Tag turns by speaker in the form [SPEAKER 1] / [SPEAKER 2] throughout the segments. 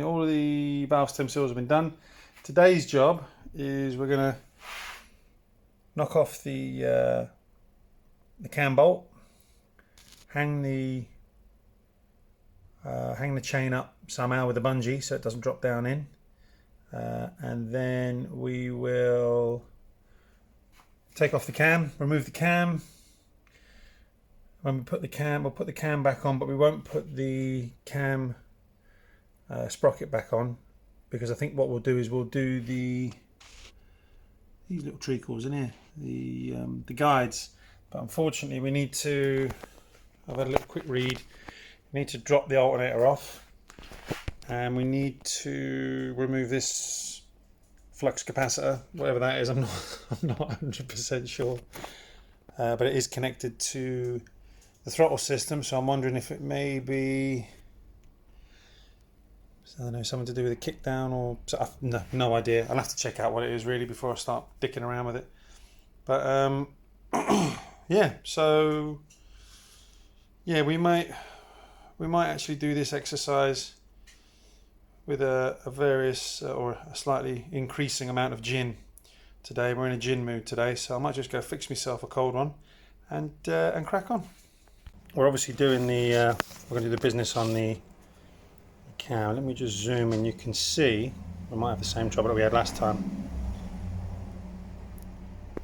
[SPEAKER 1] All of the valve stem seals have been done. Today's job is we're going to knock off the cam bolt, hang the chain up somehow with a bungee so it doesn't drop down in, and then we will take off the cam, remove the cam. When we put the cam, we'll put the cam back on, but we won't put the cam sprocket back on, because I think what we'll do is we'll do these little treacles in here, the guides, but unfortunately we need to, I've had a little quick read, we need to drop the alternator off, and we need to remove this flux capacitor, whatever that is. I'm not 100% sure, but it is connected to the throttle system, so I'm wondering if it may be, I don't know, something to do with a kick down or no idea. I'll have to check out what it is really before I start dicking around with it. But yeah, so yeah, we might actually do this exercise with a various or a slightly increasing amount of gin today. We're in a gin mood today, so I might just go fix myself a cold one and crack on. We're obviously doing we're going to do the business on the cam. Let me just zoom and you can see we might have the same trouble that we had last time.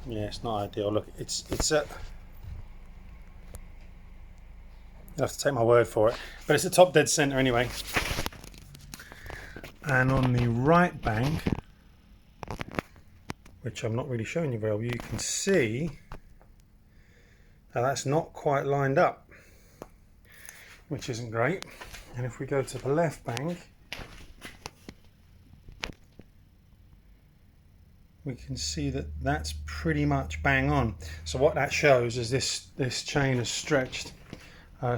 [SPEAKER 1] Yeah, it's not ideal. Look, it's at, you'll have to take my word for it, but it's the top dead center anyway. And on the right bank, which I'm not really showing you very well, you can see how that's not quite lined up, which isn't great. And if we go to the left bank, we can see that that's pretty much bang on. So what that shows is this chain is stretched.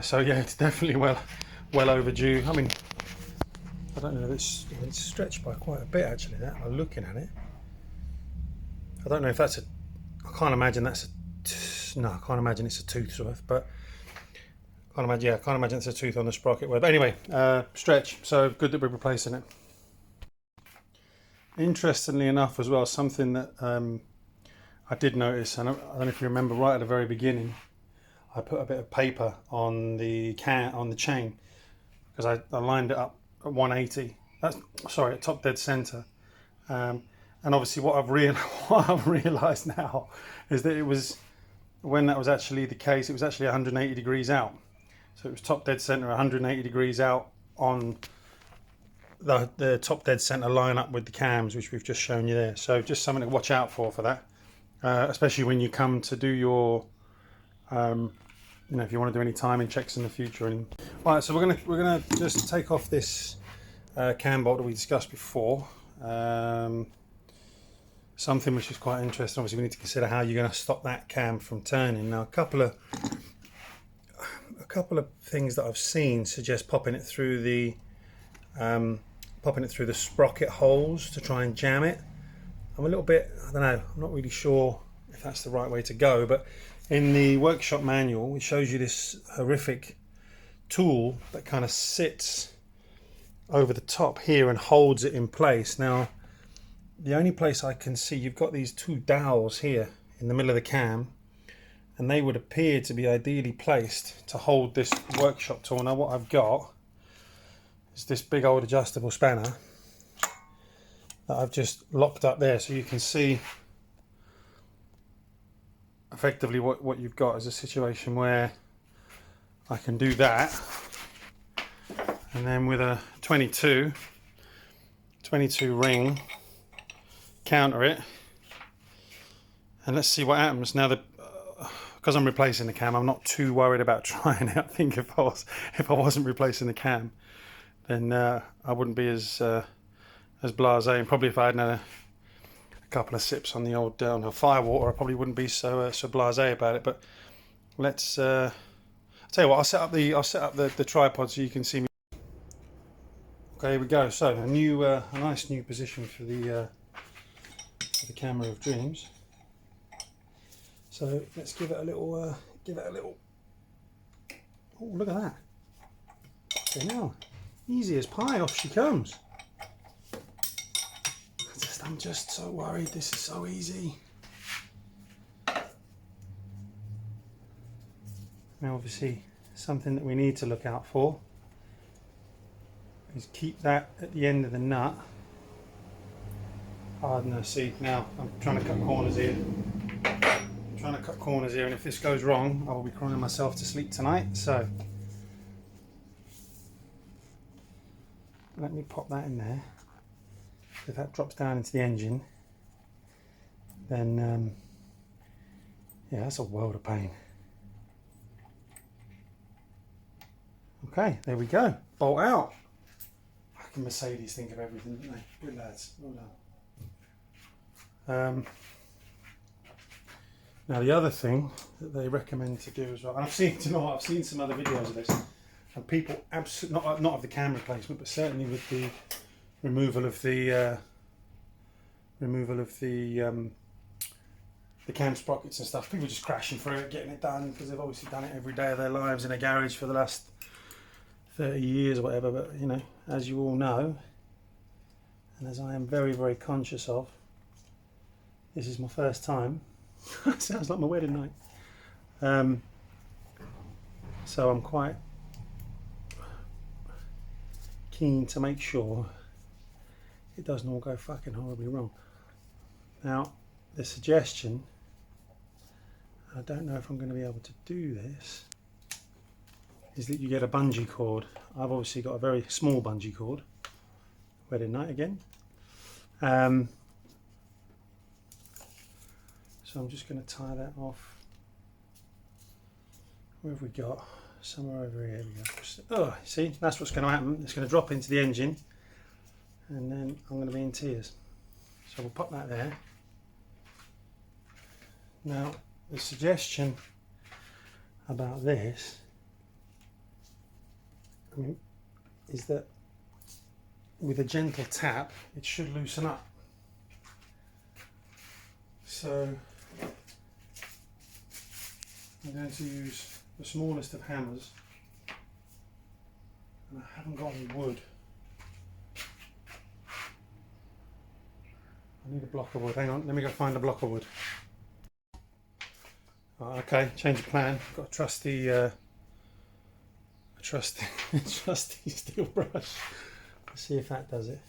[SPEAKER 1] So yeah, it's definitely well overdue. I mean, I don't know, it's stretched by quite a bit actually, that, I'm looking at it. I don't know if that's I can't imagine that's no, I can't imagine it's a tooth's worth, but I can't imagine it's a tooth on the sprocket. But anyway, stretch, so good that we're replacing it. Interestingly enough as well, something that I did notice, and I don't know if you remember right at the very beginning, I put a bit of paper on the chain, because I lined it up at 180. That's, sorry, at top dead center. And obviously what I've realised now is that it was, when that was actually the case, it was actually 180 degrees out. So it was top dead center, 180 degrees out on the top dead center line up with the cams, which we've just shown you there. So just something to watch out for that, especially when you come to do your, you know, if you want to do any timing checks in the future. And right, so we're gonna just take off this cam bolt that we discussed before. Something which is quite interesting. Obviously, we need to consider how you're going to stop that cam from turning. Now, a couple of things that I've seen suggest popping it through the sprocket holes to try and jam it. I'm a little bit, I don't know, I'm not really sure if that's the right way to go, but in the workshop manual it shows you this horrific tool that kind of sits over the top here and holds it in place. Now, the only place I can see, you've got these two dowels here in the middle of the cam, and they would appear to be ideally placed to hold this workshop tool. Now what I've got is this big old adjustable spanner that I've just locked up there, so you can see effectively what you've got is a situation where I can do that, and then with a 22 ring counter it, and let's see what happens. Now because I'm replacing the cam, I'm not too worried about trying it. I think if I wasn't replacing the cam, then I wouldn't be as blasé, and probably if I had a couple of sips on the old fire water, I probably wouldn't be so blasé about it. But let's I'll tell you what, I'll set up the tripod so you can see me. Okay, here we go. So a nice new position for the camera of dreams. So let's give it a little, oh, look at that. Okay, now, easy as pie, off she comes. I'm just so worried. This is so easy. Now obviously something that we need to look out for is keep that at the end of the nut. Hardener, see, now I'm trying to cut corners here. And if this goes wrong, I will be crying myself to sleep tonight. So let me pop that in there. If that drops down into the engine, then yeah, that's a world of pain. Okay, there we go. Bolt out. Fucking Mercedes think of everything, don't they? Good lads. Well done. Now the other thing that they recommend to do as well, and I've seen, you know what, I've seen some other videos of this, and people absolutely not of the cam replacement, but certainly with the removal of the cam sprockets and stuff. People just crashing through it, getting it done because they've obviously done it every day of their lives in a garage for the last 30 years or whatever. But you know, as you all know, and as I am very, very conscious of, this is my first time. Sounds like my wedding night. So I'm quite keen to make sure it doesn't all go fucking horribly wrong. Now, the suggestion, I don't know if I'm going to be able to do this, is that you get a bungee cord. I've obviously got a very small bungee cord. Wedding night again. So I'm just going to tie that off. Where have we got? Somewhere over here. We go. Oh, see, that's what's going to happen. It's going to drop into the engine, and then I'm going to be in tears. So we'll pop that there. Now, the suggestion about this, is that with a gentle tap, it should loosen up. So I'm going to use the smallest of hammers, and I haven't got any wood. I need a block of wood. Hang on, let me go find a block of wood. Okay, change of plan. Got a trusty steel brush. Let's see if that does it.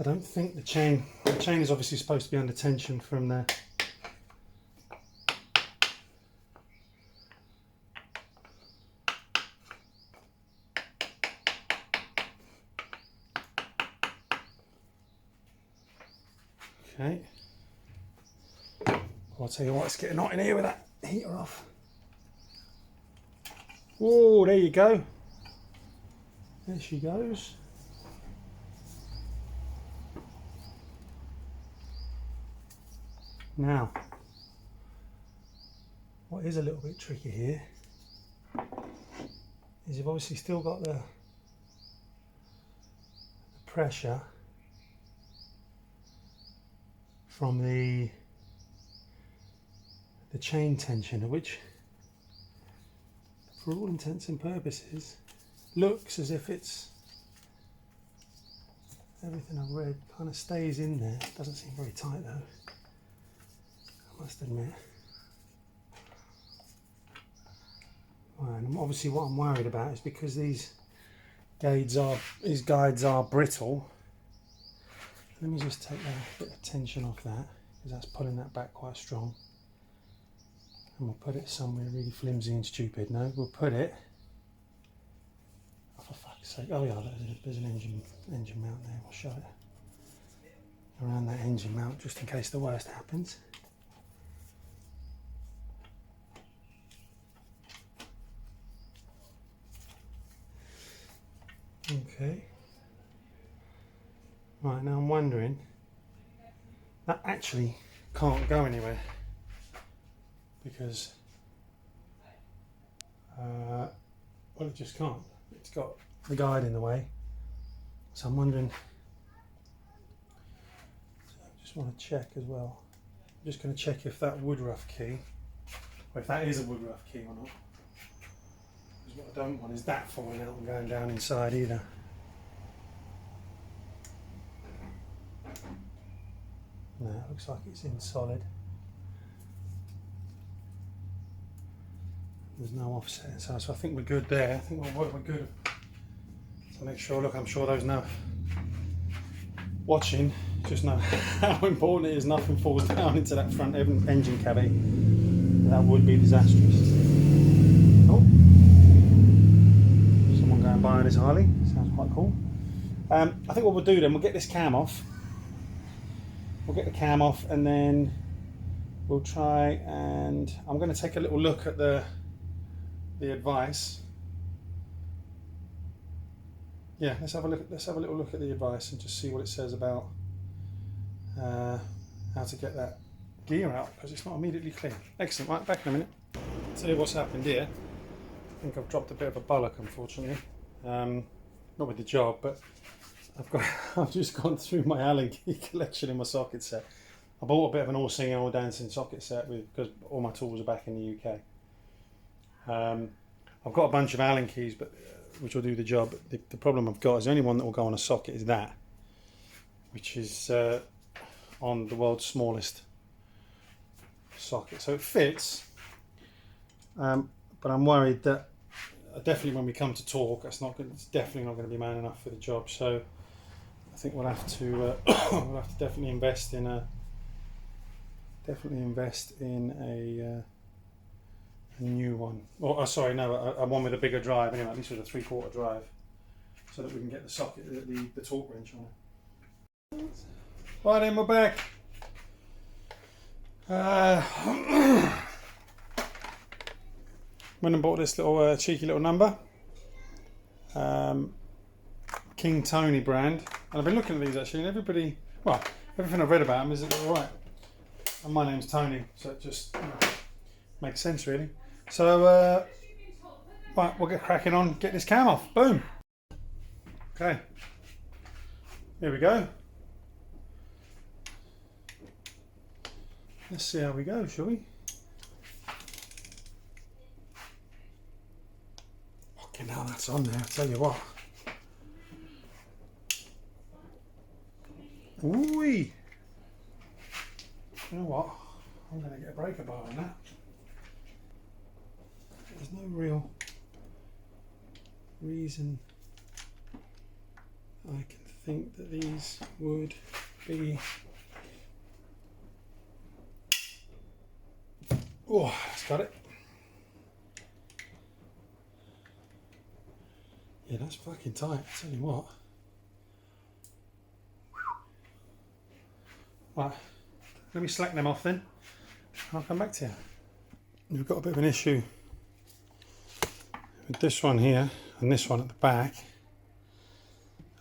[SPEAKER 1] I don't think the chain is obviously supposed to be under tension from there. Okay. I'll tell you what, it's getting hot in here with that heater off. Whoa, there you go. There she goes. Now, what is a little bit tricky here is you've obviously still got the pressure from the chain tension, which for all intents and purposes looks as if it's everything I've read kind of stays in there. It doesn't seem very tight though, I must admit. Right, and obviously what I'm worried about is because these guides are brittle. Let me just take a bit of tension off that, because that's pulling that back quite strong. And we'll put it somewhere really flimsy and stupid. No, we'll put it, oh, for fuck's sake, oh yeah, there's an engine mount there, we'll show it. Around that engine mount, just in case the worst happens. Okay. Right, now I'm wondering, That actually can't go anywhere because well, it just can't. It's got the guide in the way. So I'm wondering, I just want to check as well. I'm just going to check if that Woodruff key, or if that is a Woodruff key or not. Because what I don't want is that falling out and going down inside either. No, it looks like it's in solid. There's no offset inside, so I think we're good there. I think we're good. So make sure, look, I'm sure those know watching just know how important it is nothing falls down into that front engine cavity. That would be disastrous. Oh, someone going by on his Harley, sounds quite cool. I think what we'll do then, we'll get this cam off. We'll get the cam off and then we'll try, and I'm going to take a little look at the advice. Yeah, let's have a little look at the advice and just see what it says about how to get that gear out, because it's not immediately clear. Excellent. Right, back in a minute. I'll tell you what's happened here. I think I've dropped a bit of a bollock, unfortunately. Not with the job, but I've just gone through my Allen key collection in my socket set. I bought a bit of an all singing, all dancing socket set because all my tools are back in the UK. I've got a bunch of Allen keys, but which will do the job. The problem I've got is the only one that will go on a socket is that, which is on the world's smallest socket. So it fits, but I'm worried that definitely when we come to torque, it's definitely not going to be man enough for the job. So I think we'll have to definitely invest in a new one. Or sorry, no, a one with a bigger drive. Anyway, at least with a 3/4 drive, so that we can get the socket, the torque wrench on it. Right then, we're back. Went and bought this little cheeky little number, King Tony brand, and I've been looking at these actually, and everything I've read about them is that they're all right. And my name's Tony, so it just makes sense really. So right, we'll get cracking on, get this cam off. Boom. Okay, here we go. Let's see how we go, shall we? Okay, now that's on there, I'll tell you what. Ooh, you know what? I'm going to get a breaker bar on that. There's no real reason I can think that these would be. Oh, that's got it. Yeah, that's fucking tight, I'll tell you what. Right, let me slack them off then. I'll come back to you. We've got a bit of an issue with this one here and this one at the back.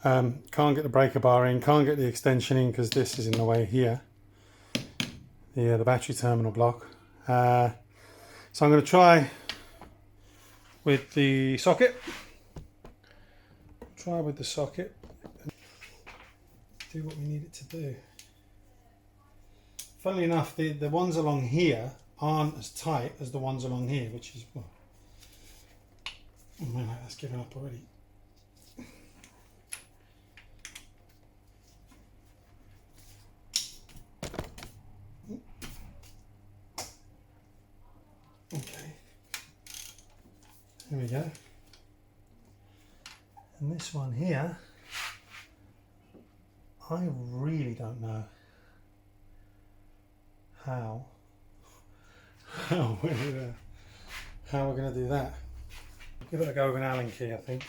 [SPEAKER 1] Can't get the breaker bar in, can't get the extension in because this is in the way here. The battery terminal block. So I'm going to try with the socket. Do what we need it to do. Funnily enough, the ones along here aren't as tight as the ones along here, which is, well, oh man, that's given up already. Okay, here we go. And this one here, I really don't know how we're going to do that. Give it a go with an Allen key, I think,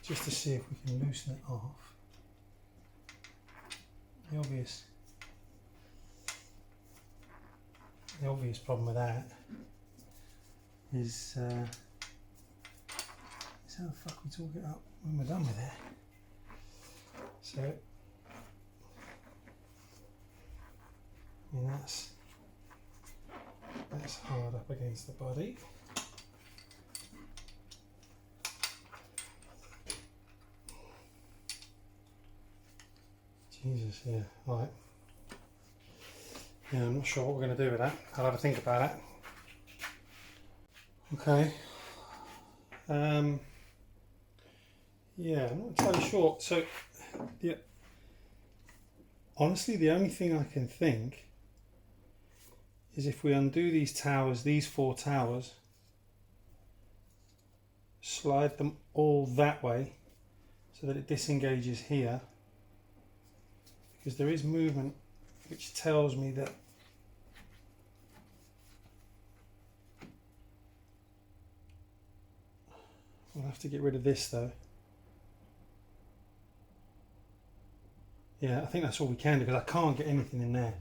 [SPEAKER 1] just to see if we can loosen it off. The obvious problem with that is how the fuck we torque it up when we're done with it. So And that's hard up against the body. Jesus, yeah, right. Yeah, I'm not sure what we're going to do with that. I'll have a think about it. Okay. Yeah, I'm not entirely sure. So, yeah. Honestly, the only thing I can think is if we undo these towers, these 4 towers, slide them all that way so that it disengages here, because there is movement which tells me that we'll have to get rid of this though. Yeah, I think that's all we can do, because I can't get anything in there.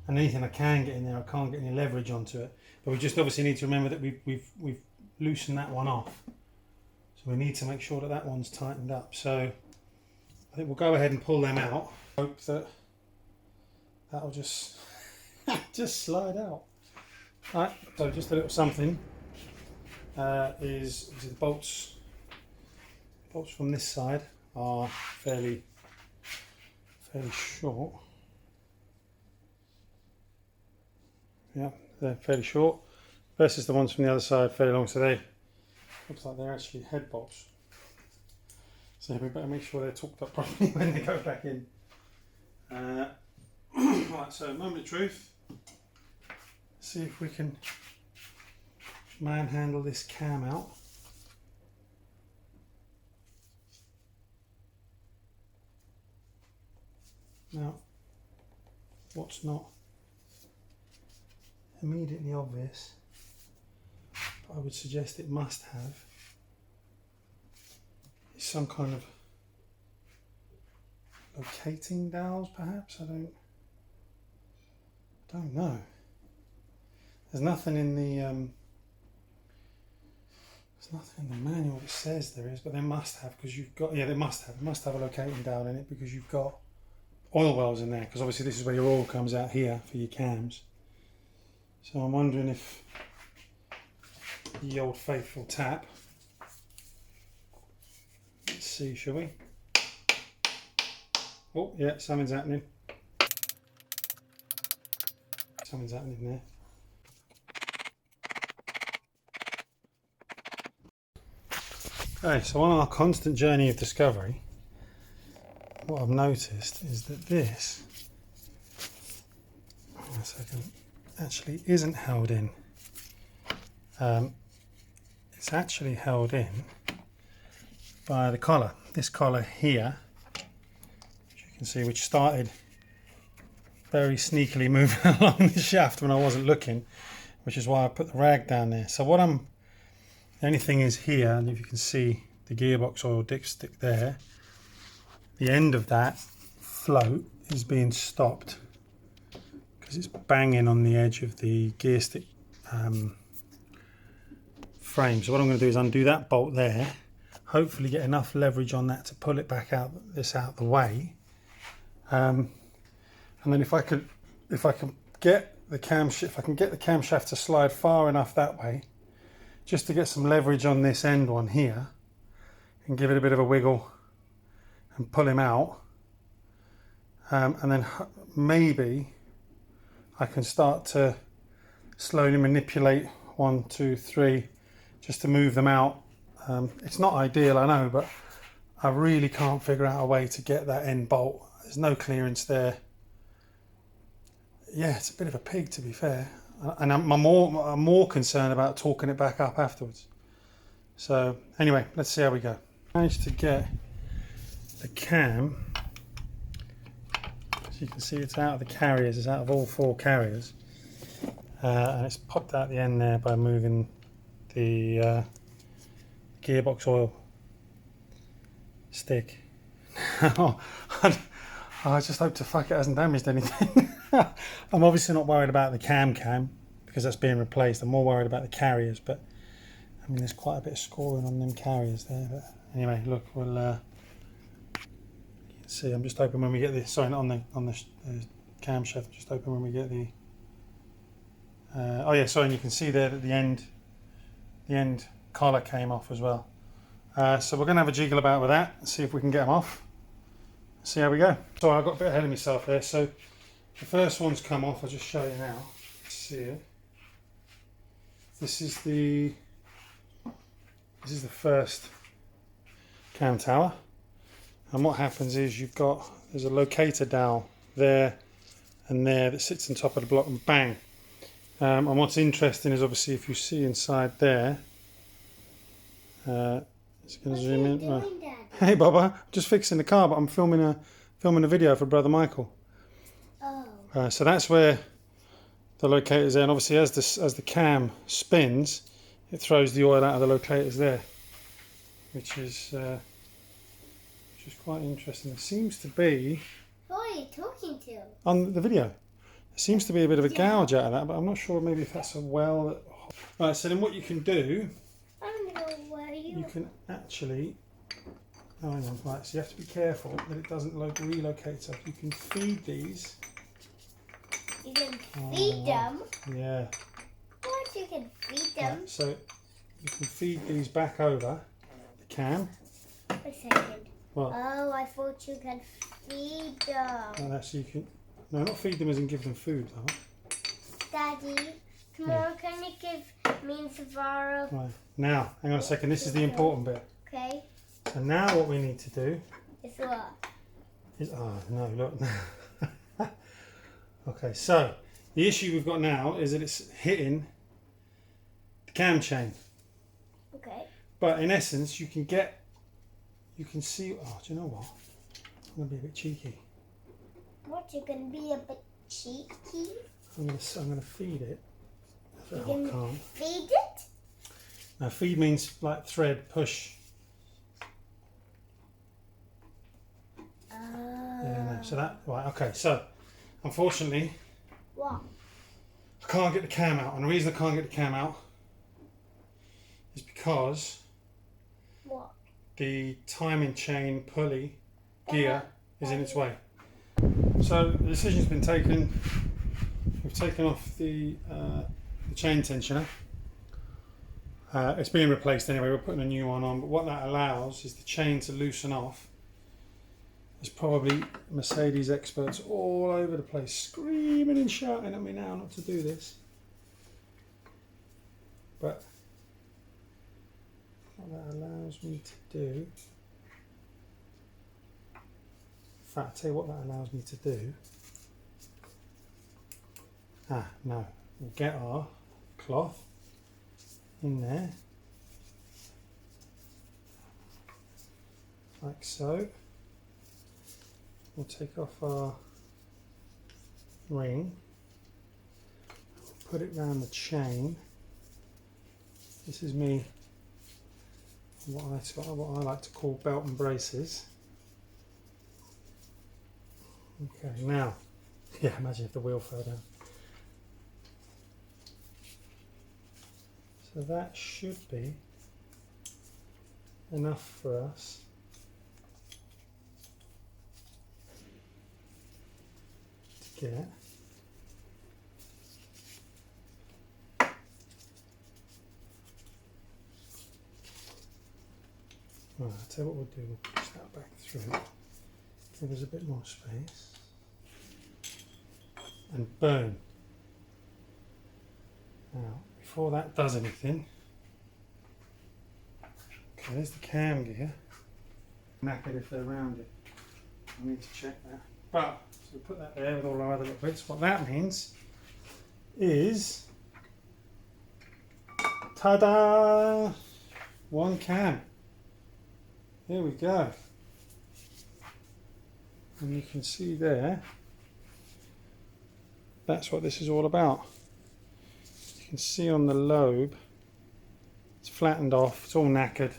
[SPEAKER 1] And anything I can get in there, I can't get any leverage onto it. But we just obviously need to remember that we've loosened that one off. So we need to make sure that that one's tightened up. So I think we'll go ahead and pull them out. Hope that that'll just just slide out. Right, so just a little something is the bolts from this side are fairly short. Yeah, they're fairly short versus the ones from the other side fairly long. So they looks like they're actually head bolts. So we better make sure they're torqued up properly when they go back in. Right, so moment of truth. See if we can manhandle this cam out. Now, what's not immediately obvious, but I would suggest it must have, is some kind of locating dowels, perhaps. I don't know. There's nothing in the manual that says there is, but they must have, because you've got, yeah, they must have a locating dowel in it, because you've got oil wells in there, because obviously this is where your oil comes out here for your cams. So I'm wondering if the old faithful tap. Let's see, shall we? Oh yeah, something's happening. Something's happening there. Okay, so on our constant journey of discovery, what I've noticed is that this, hang on a second, actually isn't held in. It's actually held in by the collar. This collar here, as you can see, which started very sneakily moving along the shaft when I wasn't looking, which is why I put the rag down there. So the only thing is here, and if you can see the gearbox oil dipstick there, the end of that float is being stopped because it's banging on the edge of the gear stick frame. So what I'm going to do is undo that bolt there, hopefully get enough leverage on that to pull it back out the way, and then if I can get the camshaft to slide far enough that way, just to get some leverage on this end one here, and give it a bit of a wiggle and pull him out, and then maybe I can start to slowly manipulate 1, 2, 3 just to move them out. It's not ideal, I know, but I really can't figure out a way to get that end bolt. There's no clearance there. Yeah, it's a bit of a pig, to be fair, and I'm more concerned about torquing it back up afterwards. So anyway, let's see how we go. Managed to get the cam, as you can see, it's out of the carriers, it's out of all 4 carriers, and it's popped out the end there by moving the gearbox oil stick. I just hope to fuck it hasn't damaged anything. I'm obviously not worried about the cam because that's being replaced. I'm more worried about the carriers, but I mean there's quite a bit of scoring on them carriers there. But anyway, look, we'll you can see. I'm just hoping when we get this, sorry, not on the camshaft just open when we get the oh yeah, sorry, and you can see there that the end collar came off as well. So we're going to have a jiggle about with that and see if we can get them off. See how we go. Sorry, I got a bit ahead of myself there. So the first one's come off. I'll just show you now. See it. This is the first cam tower, and what happens is there's a locator dowel there and there that sits on top of the block, and bang. And what's interesting is obviously if you see inside there, it's going to zoom in. Right. Hey Baba, I'm just fixing the car, but I'm filming a video for Brother Michael. Oh. So that's where the locator's there, and obviously as the cam spins, it throws the oil out of the locators there, which is quite interesting. It seems to be.
[SPEAKER 2] Who are you talking to?
[SPEAKER 1] On the video. There seems to be a bit of a gouge out of that, but I'm not sure maybe if that's a well that... Right, so then what you can do, you can actually... Oh, hang on, right, so you have to be careful that it doesn't relocate. So you can feed these.
[SPEAKER 2] You can feed them?
[SPEAKER 1] Yeah.
[SPEAKER 2] What? You can feed them?
[SPEAKER 1] Right, so you can feed these back over the cam.
[SPEAKER 2] A second.
[SPEAKER 1] What?
[SPEAKER 2] Oh, I thought you can feed them.
[SPEAKER 1] Oh, that's you can... No, not feed them as in give them food, though.
[SPEAKER 2] Daddy, tomorrow can you give me Savara?
[SPEAKER 1] Right. Now, hang on a second, this is the important bit.
[SPEAKER 2] Okay.
[SPEAKER 1] So now what we need to do
[SPEAKER 2] It's what?
[SPEAKER 1] is... Oh, no, look. Okay, so the issue we've got now is that it's hitting the cam chain.
[SPEAKER 2] Okay.
[SPEAKER 1] But in essence, you can see... Oh, do you know what? I'm going to be a bit cheeky.
[SPEAKER 2] What, you can be a bit cheeky?
[SPEAKER 1] I'm going to feed it.
[SPEAKER 2] You
[SPEAKER 1] I
[SPEAKER 2] can
[SPEAKER 1] can't.
[SPEAKER 2] feed it?
[SPEAKER 1] Now feed means like thread, push. Yeah, no. So that, right, okay, so unfortunately
[SPEAKER 2] What?
[SPEAKER 1] I can't get the cam out, and the reason I can't get the cam out is because
[SPEAKER 2] What?
[SPEAKER 1] the timing chain pulley gear is in its way. So the decision's been taken. We've taken off the chain tensioner. It's being replaced anyway, we're putting a new one on, but what that allows is the chain to loosen off. There's probably Mercedes experts all over the place screaming and shouting at me now not to do this. But what that allows me to do, in fact, I'll tell you what that allows me to do. No, we'll get our cloth in there, like so. We'll take off our ring, put it round the chain. This is me, what I like to call belt and braces. Okay, now, yeah, imagine if the wheel fell down. So that should be enough for us to get right, I'll tell you what we'll do, we'll push that back through, give us a bit more space, and boom. Now, before that does anything, okay, there's the cam gear. Knackered if they're around it. I need to check that. But, so we put that there with all our other little bits. What that means is, ta-da! One cam. Here we go. And you can see there, that's what this is all about. You can see on the lobe, it's flattened off, it's all knackered.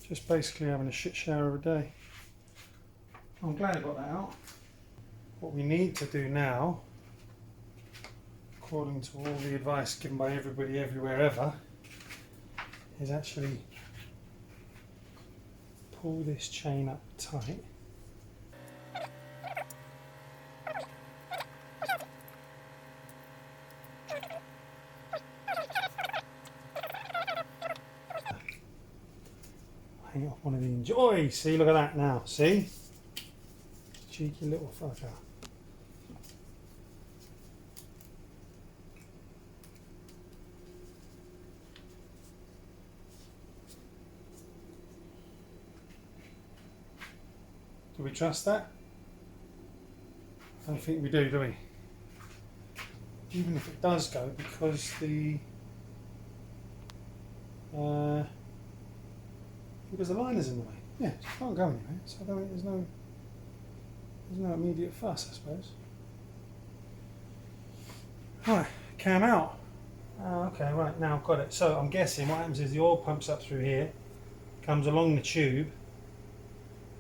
[SPEAKER 1] Just basically having a shit shower of a day. I'm glad I got that out. What we need to do now, according to all the advice given by everybody everywhere ever, is actually pull this chain up tight. hang it off one of the enjoy. See, look at that now. See? Cheeky little fucker. Do we trust that? I don't think we do we? Even if it does go, because the liner's in the way. Yeah, it can't go anywhere. So I don't think there's no immediate fuss, I suppose. Right, cam out. Oh, okay, right, now I've got it. So I'm guessing what happens is the oil pumps up through here, comes along the tube,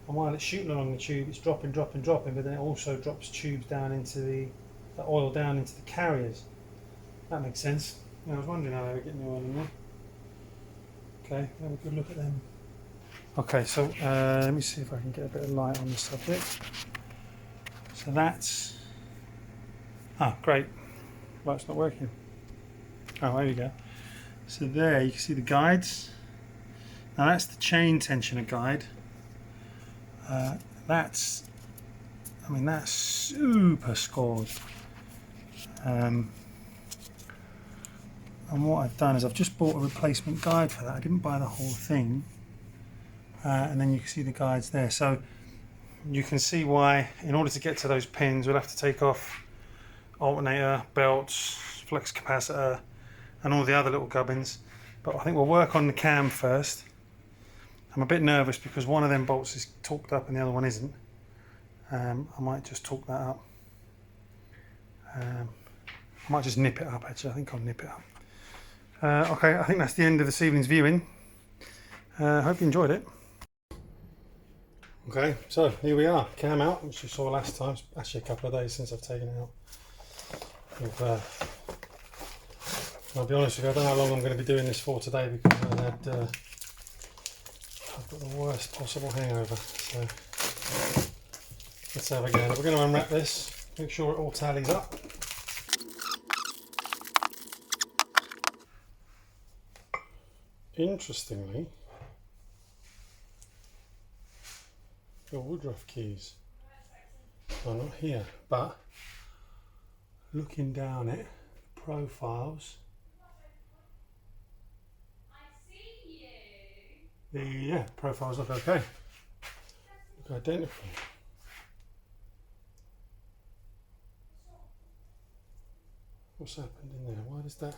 [SPEAKER 1] and while it's shooting along the tube, it's dropping, but then it also drops tubes down into the oil down into the carriers. That makes sense. Yeah, I was wondering how they were getting the oil in there. Okay, have a good look at them. Okay, so let me see if I can get a bit of light on the subject. So that's... great. Light's not working. Oh, there you go. So there, you can see the guides. Now that's the chain tensioner guide. That's super scored. And what I've done is I've just bought a replacement guide for that. I didn't buy the whole thing. And then you can see the guides there. So you can see why, in order to get to those pins, we'll have to take off alternator, belts, flux capacitor, and all the other little gubbins. But I think we'll work on the cam first. I'm a bit nervous because one of them bolts is torqued up and the other one isn't. I might just torque that up. I might just nip it up actually. I think I'll nip it up. Okay, I think that's the end of this evening's viewing. Hope you enjoyed it. Okay, so here we are, cam out, which you saw last time. It's actually a couple of days since I've taken it out. I'll be honest with you, I don't know how long I'm going to be doing this for today because I've got the worst possible hangover. So let's have a go. We're going to unwrap this, make sure it all tallies up. Interestingly, the Woodruff keys are not here, but looking down it, profiles, the profiles look okay, look identical. What's happened in there? Why does that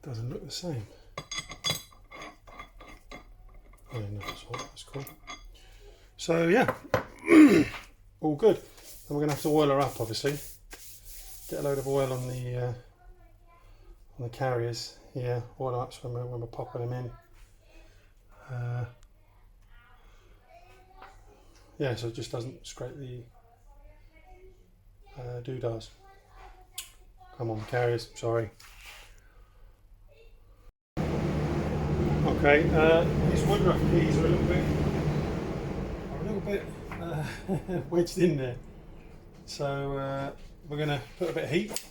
[SPEAKER 1] doesn't look the same? Oh, no, that's cool. So yeah, all good. And we're going to have to oil her up, obviously. Get a load of oil on the carriers here. Oil ups when we're popping them in. Yeah, so it just doesn't scrape the doodahs. Come on, carriers. Sorry. Okay, these Woodruff keys are a little bit wedged in there. So we're going to put a bit of heat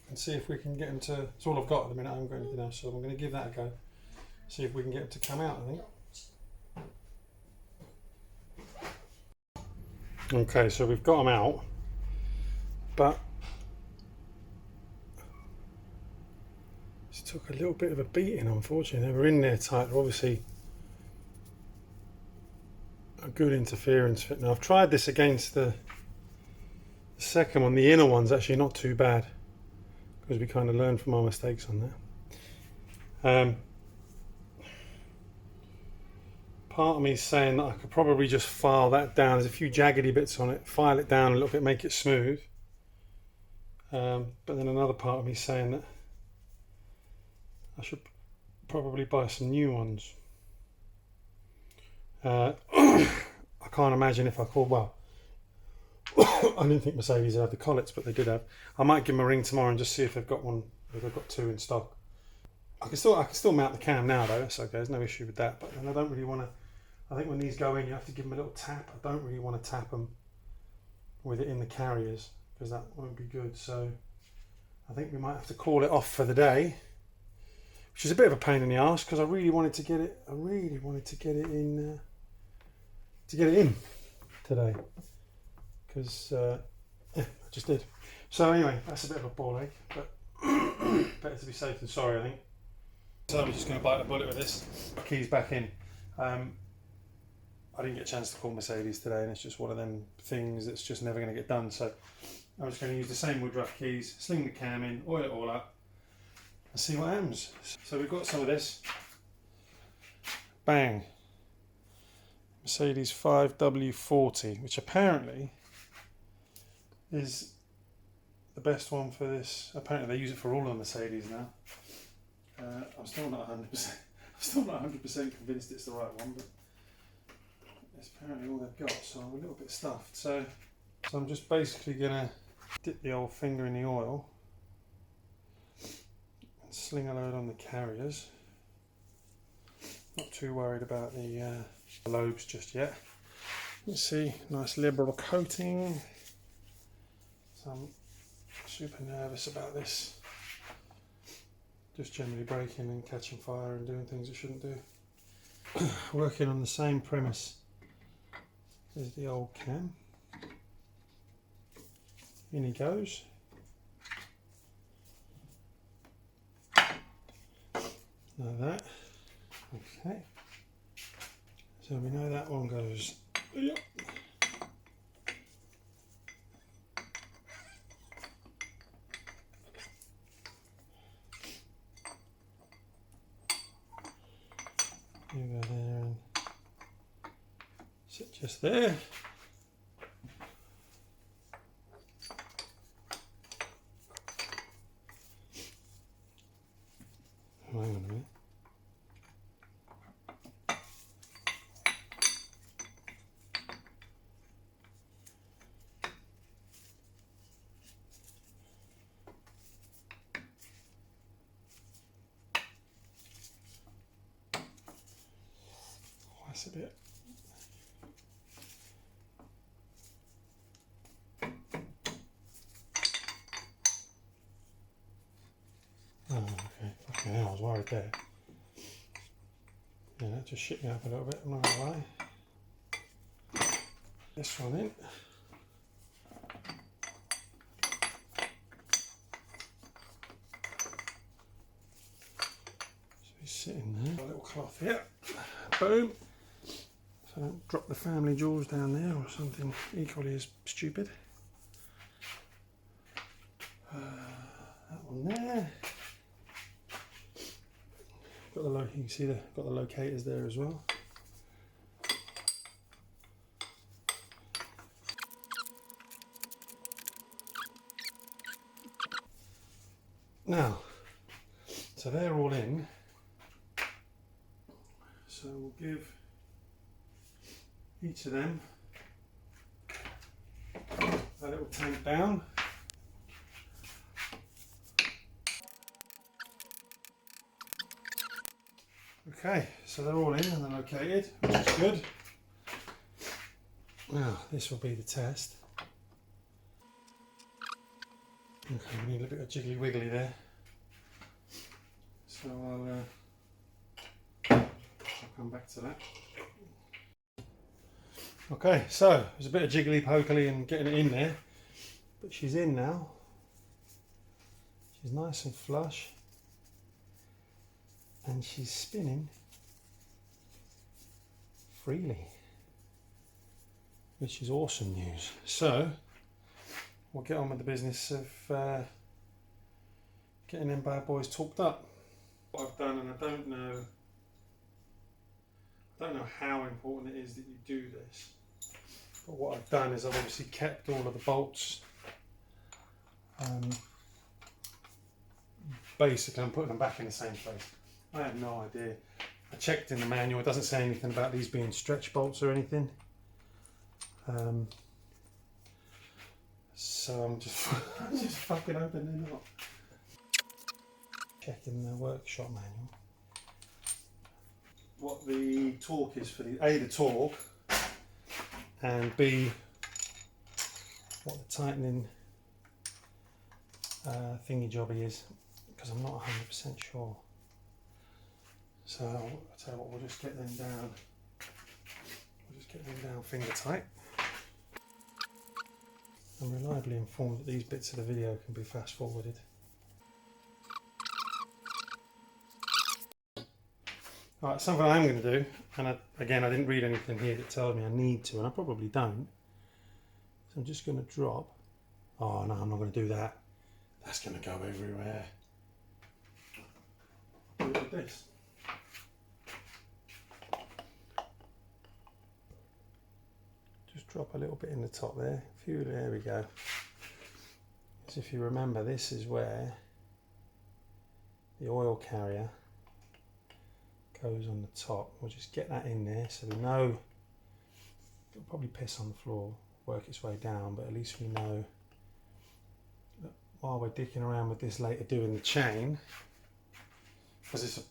[SPEAKER 1] and see if we can get them to. It's all I've got at the minute. I haven't got anything else, so I'm going to give that a go. See if we can get them to come out. I think. Okay, so we've got them out, but it took a little bit of a beating, unfortunately. They were in there tight. They're obviously a good interference fit. Now I've tried this against the second one. The inner one's actually not too bad because we kind of learned from our mistakes on that. Part of me is saying that I could probably just file that down. There's a few jaggedy bits on it. File it down a little bit, make it smooth. But then another part of me is saying that I should probably buy some new ones. I can't imagine if I called, well, I didn't think Mercedes had the collets, but they did have. I might give them a ring tomorrow and just see if they've got one, if they've got two in stock. I can still mount the cam now though, that's okay, there's no issue with that. But then I don't really want to, I think when these go in you have to give them a little tap. I don't really want to tap them with it in the carriers because that won't be good. So I think we might have to call it off for the day. which is a bit of a pain in the arse because I really wanted to get it. I really wanted to get it in. To get it in today, because yeah, I just did. So anyway, that's a bit of a ball ache, but better to be safe than sorry, I think. So I'm just going to bite the bullet with this. Keys back in. I didn't get a chance to call Mercedes today, and it's just one of them things that's just never going to get done. So I'm just going to use the same Woodruff keys, sling the cam in, oil it all up, and see what happens. So we've got some of this. Bang. Mercedes 5W40, which apparently is the best one for this. Apparently they use it for all of the Mercedes now. I'm still not 100%. I'm still not 100% convinced it's the right one, but it's apparently all they've got. So I'm a little bit stuffed. So I'm just basically gonna dip the old finger in the oil and sling a load on the carriers. Not too worried about the lobes just yet. You see, nice liberal coating. So I'm super nervous about this. Just generally breaking and catching fire and doing things it shouldn't do. Working on the same premise as the old cam. In he goes. Like that. Okay. So we know that one goes. Yep. You go there and sit just there. Oh, hang on a minute. That's a bit. Oh, okay. Fucking hell, I was worried there. Yeah, that just shit me up a little bit, I'm not gonna lie. This one in. So he's sitting there. Got a little cloth here. Boom. So don't drop the family jewels down there or something equally as stupid. That one there. Got the you can see got the locators there as well. Now, so they're all in. So we'll give each of them a little tank down. Okay, so they're all in and they're located, which is good. Now, this will be the test. Okay, we need a bit of jiggly wiggly there. So I'll come back to that. Okay, so there's a bit of jiggly pokely and getting it in there, but she's in now. She's nice and flush, and she's spinning freely, which is awesome news. So we'll get on with the business of getting them bad boys torqued up. What I've done, and I don't know how important it is that you do this, but what I've done is I've obviously kept all of the bolts. Basically I'm putting them back in the same place. I have no idea. I checked in the manual, it doesn't say anything about these being stretch bolts or anything. So I'm just fucking hoping they're not. Checking the workshop manual. What the torque is for the torque, and B, what the tightening thingy jobby is, because I'm not 100% sure. So I'll tell you what, we'll just get them down. We'll just get them down finger tight. I'm reliably informed that these bits of the video can be fast forwarded. Alright, something I'm going to do, and again I didn't read anything here that tells me I need to, and I probably don't. So I'm just going to drop. Oh no, I'm not going to do that. That's going to go everywhere. I'll do it with this. Just drop a little bit in the top there. There we go. As if you remember, this is where the oil carrier goes on the top. We'll just get that in there so we know. It'll probably piss on the floor, work its way down, but at least we know that while we're dicking around with this later doing the chain, because it's a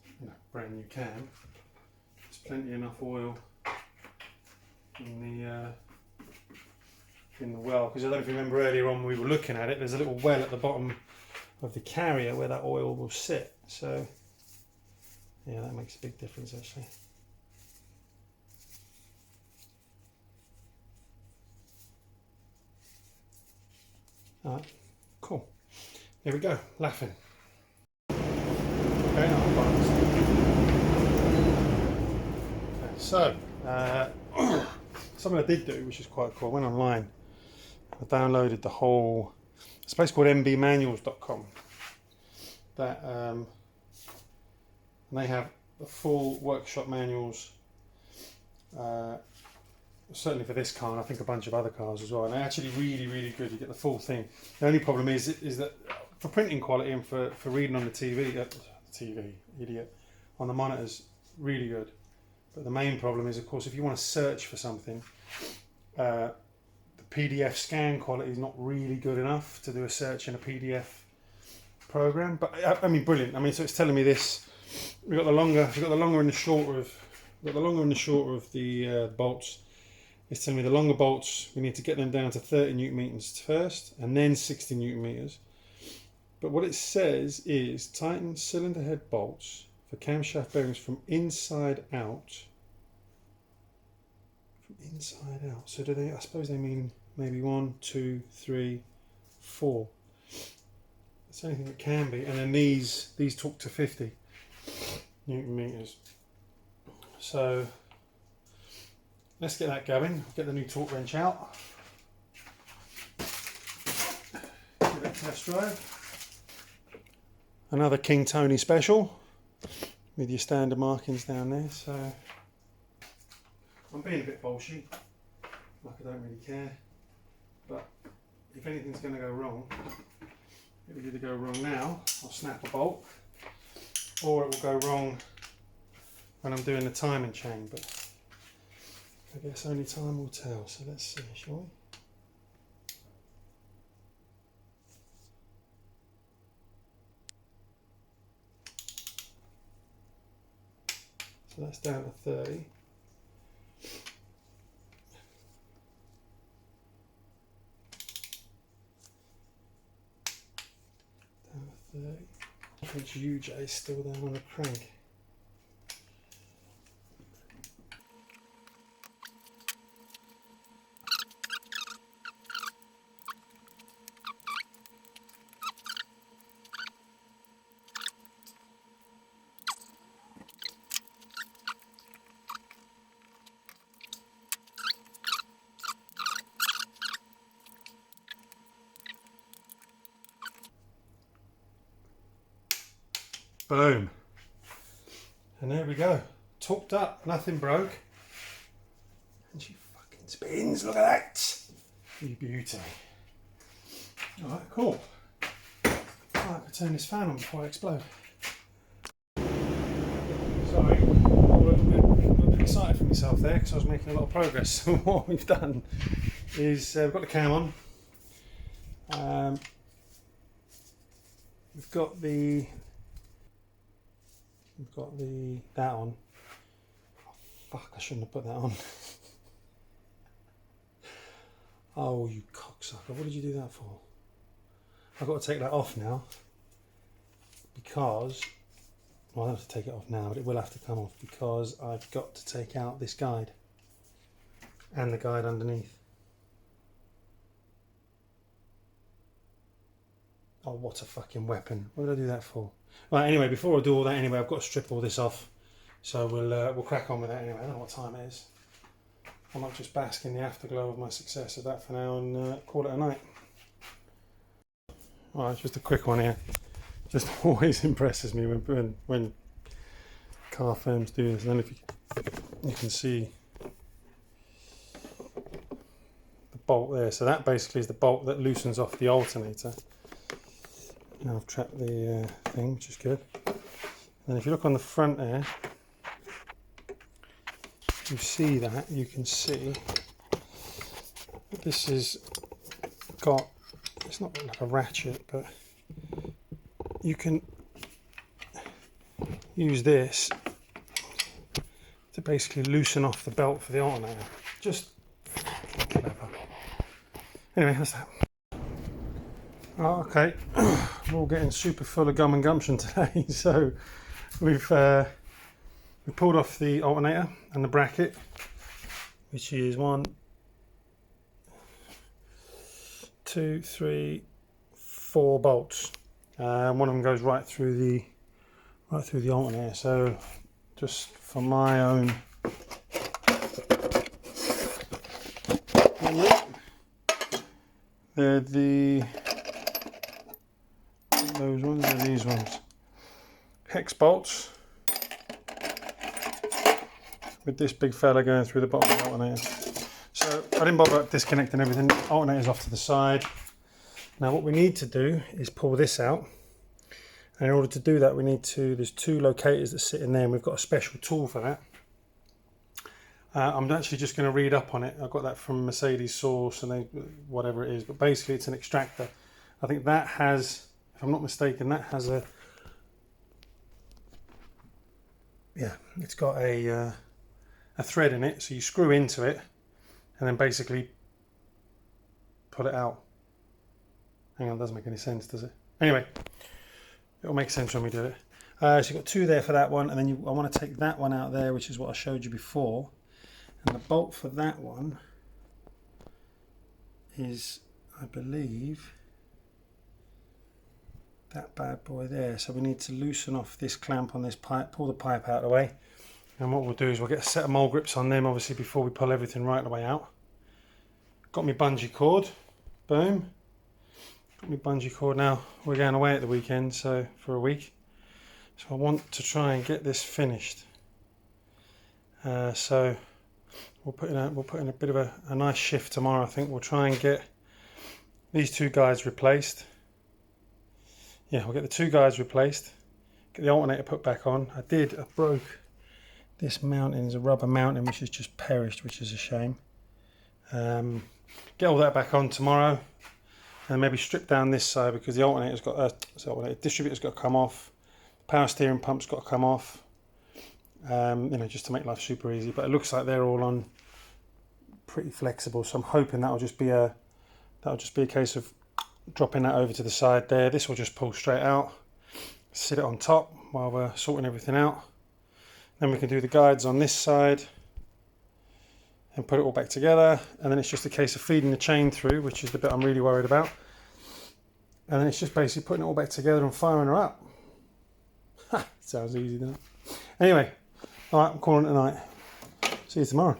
[SPEAKER 1] brand new cam, there's plenty enough oil in the well, because I don't know if you remember earlier on when we were looking at it, there's a little well at the bottom of the carrier where that oil will sit. So yeah, that makes a big difference actually. Alright, cool. Here we go, laughing. Okay, so something I did do, which is quite cool, I went online, I downloaded the whole, it's a place called mbmanuals.com that and they have the full workshop manuals, certainly for this car, and I think a bunch of other cars as well, and they're actually really good. You get the full thing. The only problem is that for printing quality and for reading on the TV, idiot, on the monitors, really good. But the main problem is, of course, if you want to search for something, the PDF scan quality is not really good enough to do a search in a PDF program. But I mean, brilliant. I mean, so it's telling me this. We've got the longer and the shorter of the bolts. It's telling me the longer bolts, we need to get them down to 30 newton meters first, and then 60 newton meters. But what it says is tighten cylinder head bolts for camshaft bearings from inside out. From inside out. So do they? I suppose they mean maybe 1, 2, 3, 4. That's anything that can be. And then these talk to 50 newton meters. So let's get that going. Get the new torque wrench out. Give it a test drive. Another King Tony special with your standard markings down there. So I'm being a bit bolshy, like I don't really care. But if anything's going to go wrong, it will either go wrong now, I'll snap a bolt, or it will go wrong when I'm doing the timing chain. But I guess only time will tell. So let's see, shall we? So that's down to 30. Down to 30. I think UJ is still down on the crank. Boom. And there we go. Torqued up, nothing broke. And she fucking spins, look at that. You beauty. Alright, cool. Alright, I'll turn this fan on before I explode. Sorry, I'm a little bit excited for myself there because I was making a lot of progress. So what we've done is we've got the cam on. We've got that on. Oh, fuck, I shouldn't have put that on. Oh, you cocksucker, what did you do that for? I've got to take that off now because Well, I'll have to take it off now, but it will have to come off because I've got to take out this guide and the guide underneath. Oh, what a fucking weapon. What did I do that for? Right, anyway, before I do all that anyway, I've got to strip all this off. So we'll crack on with that anyway. I don't know what time it is. I might just bask in the afterglow of my success of that for now and call it a night. Alright, just a quick one here. Just always impresses me when car firms do this. And then if you can see the bolt there. So that basically is the bolt that loosens off the alternator. Now I've trapped the thing, which is good. And if you look on the front there, you see that, you can see that this is got, it's not like a ratchet, but you can use this to basically loosen off the belt for the alternator. Just clever. Anyway, that's that. Oh, okay, we're all getting super full of gum and gumption today. So we pulled off the alternator and the bracket, which is 1, 2, 3, 4 bolts. One of them goes right through the alternator. So just for my own they're those ones are these ones. Hex bolts with this big fella going through the bottom of the alternator. So I didn't bother disconnecting everything. The alternator's off to the side. Now what we need to do is pull this out. And in order to do that, we need to, there's 2 locators that sit in there, and we've got a special tool for that. I'm actually just going to read up on it. I got that from Mercedes Source, and whatever it is, but basically it's an extractor. I think that has, if I'm not mistaken, that has a, yeah, it's got a thread in it, so you screw into it and then basically pull it out. Hang on, it doesn't make any sense, does it? Anyway, it'll make sense when we do it. So you've got 2 there for that one, and then I want to take that one out there, which is what I showed you before. And the bolt for that one is, I believe, that bad boy there. So we need to loosen off this clamp on this pipe, pull the pipe out of the way. And what we'll do is we'll get a set of mole grips on them, obviously, before we pull everything right the way out. Got my bungee cord, boom. Got my bungee cord now. We're going away at the weekend, so for a week. So I want to try and get this finished. So we'll put in a bit of a nice shift tomorrow. I think we'll try and get these 2 guides replaced. Yeah, we'll get the 2 guides replaced. Get the alternator put back on. I broke this mounting. It's a rubber mounting which has just perished, which is a shame. Get all that back on tomorrow, and maybe strip down this side because the alternator's got distributor's got to come off. Power steering pump's got to come off. You know, just to make life super easy. But it looks like they're all on pretty flexible, so I'm hoping that'll just be a case of dropping that over to the side there. This will just pull straight out, sit it on top while we're sorting everything out. Then we can do the guides on this side and put it all back together, and then it's just a case of feeding the chain through, which is the bit I'm really worried about. And then it's just basically putting it all back together and firing her up. Ha! Sounds easy, doesn't it? Anyway, alright, I'm calling it a night. See you tomorrow.